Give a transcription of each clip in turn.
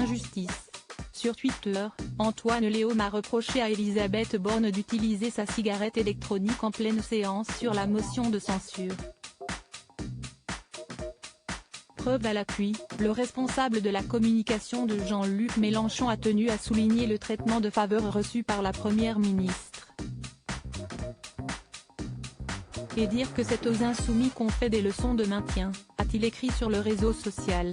injustice. Sur Twitter, Antoine Léaum a reproché à Elisabeth Borne d'utiliser sa cigarette électronique en pleine séance sur la motion de censure. Preuve à l'appui, le responsable de la communication de Jean-Luc Mélenchon a tenu à souligner le traitement de faveur reçu par la première ministre. Et dire que c'est aux insoumis qu'on fait des leçons de maintien, a-t-il écrit sur le réseau social.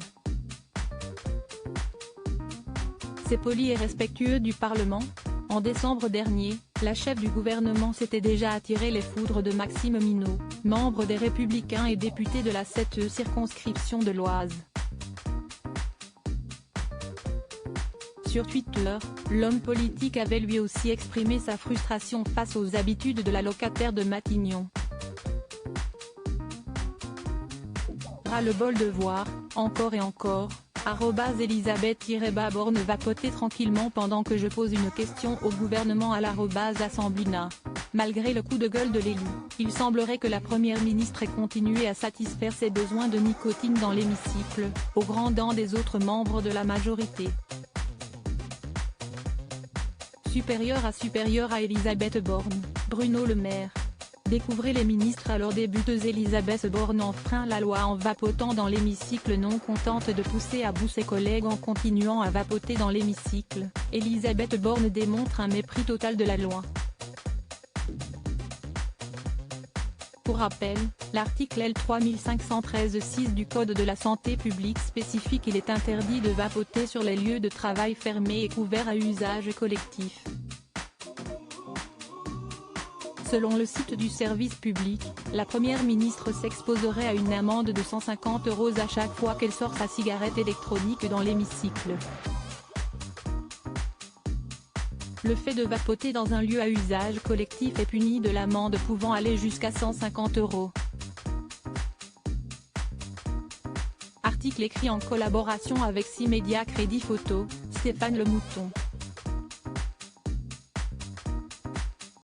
C'est poli et respectueux du Parlement. En décembre dernier, la chef du gouvernement s'était déjà attiré les foudres de Maxime Minot, membre des Républicains et député de la 7e circonscription de l'Oise. Sur Twitter, l'homme politique avait lui aussi exprimé sa frustration face aux habitudes de la locataire de Matignon. Ras-le-bol de voir, encore et encore, @Elisabeth-Borne vapoter tranquillement pendant que je pose une question au gouvernement à @Assemblina. Malgré le coup de gueule de l'élu, il semblerait que la première ministre ait continué à satisfaire ses besoins de nicotine dans l'hémicycle, au grand dam des autres membres de la majorité. Supérieur à Elisabeth Borne, Bruno Le Maire. Découvrez les ministres alors débuteuse. Elisabeth Borne enfreint la loi en vapotant dans l'hémicycle. Non contente de pousser à bout ses collègues en continuant à vapoter dans l'hémicycle, Elisabeth Borne démontre un mépris total de la loi. Pour rappel, l'article L. 3513-6 du Code de la santé publique spécifie qu'il est interdit de vapoter sur les lieux de travail fermés et couverts à usage collectif. Selon le site du service public, la première ministre s'exposerait à une amende de 150 € à chaque fois qu'elle sort sa cigarette électronique dans l'hémicycle. Le fait de vapoter dans un lieu à usage collectif est puni de l'amende pouvant aller jusqu'à 150 €. Article écrit en collaboration avec 6 médias Crédit Photo, Stéphane Le Mouton.